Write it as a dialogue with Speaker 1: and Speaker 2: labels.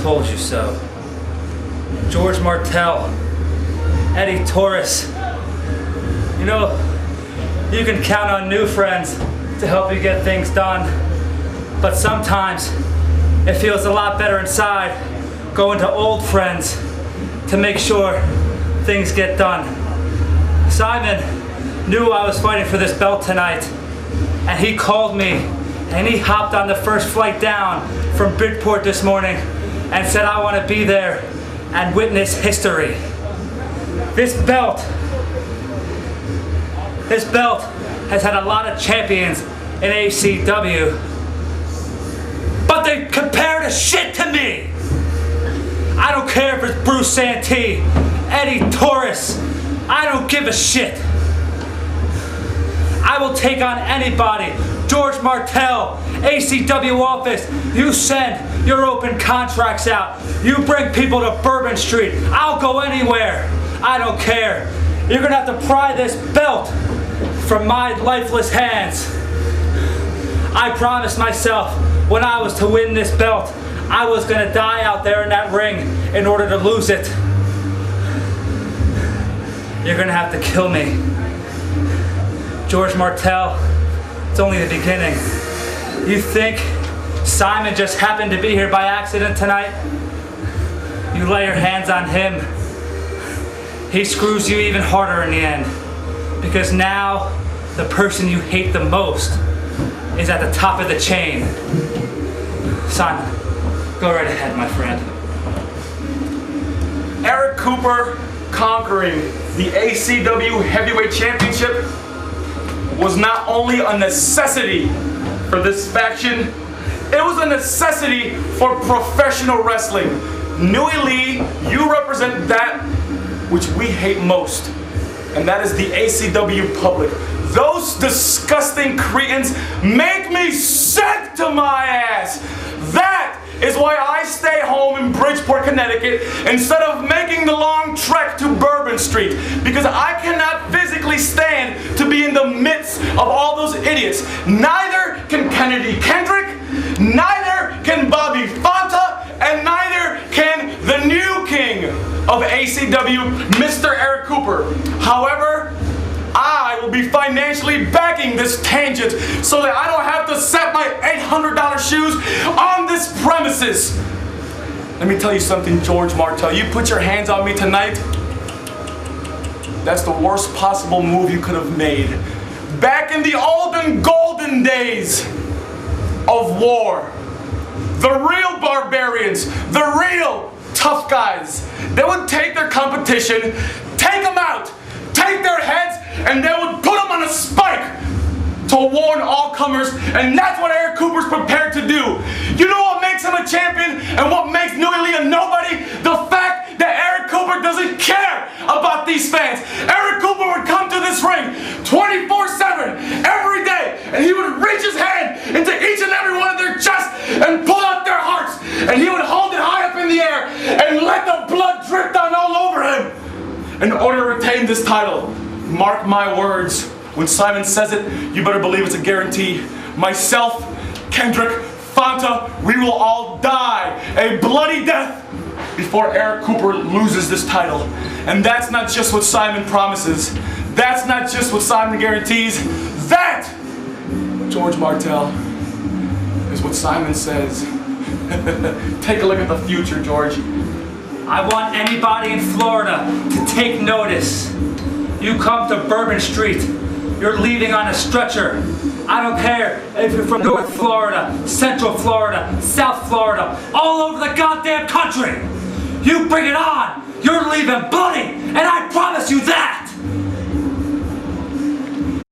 Speaker 1: told you so. George Martel, Eddie Torres. You know, you can count on new friends to help you get things done, but sometimes it feels a lot better inside going to old friends to make sure things get done. Simon knew I was fighting for this belt tonight, and he called me, and he hopped on the first flight down from Bridgeport this morning and said, I want to be there and witness history. This belt has had a lot of champions in ACW, but they compare to shit to me. I don't care if it's Bruce Santee, Eddie Torres, I don't give a shit. I will take on anybody. George Martel, ACW office, you send your open contracts out. You bring people to Bourbon Street. I'll go anywhere. I don't care. You're gonna have to pry this belt from my lifeless hands. I promised myself when I was to win this belt, I was gonna die out there in that ring in order to lose it. You're gonna have to kill me. George Martel, it's only the beginning. You think Simon just happened to be here by accident tonight? You lay your hands on him, he screws you even harder in the end. Because now, the person you hate the most is at the top of the chain. Simon, go right ahead, my friend.
Speaker 2: Eric Cooper conquering the ACW Heavyweight Championship was not only a necessity for this faction, it was a necessity for professional wrestling. Nooie Lee, you represent that which we hate most, and that is the ACW public. Those disgusting cretins make me sick to my ass. That is why I stay home in Bridgeport, Connecticut, instead of making the long trek to Bourbon Street, because I cannot physically stand to be in the midst of all those idiots. Neither can Kendrick, neither can Bobby Fanta, and neither can the new king of ACW, Mr. Eric Cooper. However, I will be financially backing this tangent so that I don't have to set my $800 shoes on this premises. Let me tell you something, George Martel. You put your hands on me tonight, that's the worst possible move you could have made. Back in the olden golden days of war, the real barbarians, the real tough guys, they would take their competition, take them out, take their heads, and they would put them on a spike to warn all comers, and that's what Eric Cooper's prepared to do. You know what makes him a champion and what makes Nooie Lee a nobody? The fact that Eric Cooper doesn't care about these fans. Eric Cooper would come to this ring 24/7 every day, and he would reach his hand into each and every one of their chests and pull out their hearts, and he would hold it high up in the air and let the blood drip down all over him in order to retain this title. Mark my words, when Simon says it, you better believe it's a guarantee. Myself, Kendrick, Fanta, we will all die a bloody death before Eric Cooper loses this title. And that's not just what Simon promises. That's not just what Simon guarantees. That, George Martel, is what Simon says. Take a look at the future, George.
Speaker 1: I want anybody in Florida to take notice. You come to Bourbon Street, you're leaving on a stretcher. I don't care if you're from North Florida, Central Florida, South Florida, all over the goddamn country. You bring it on, you're leaving bloody, and I promise you that.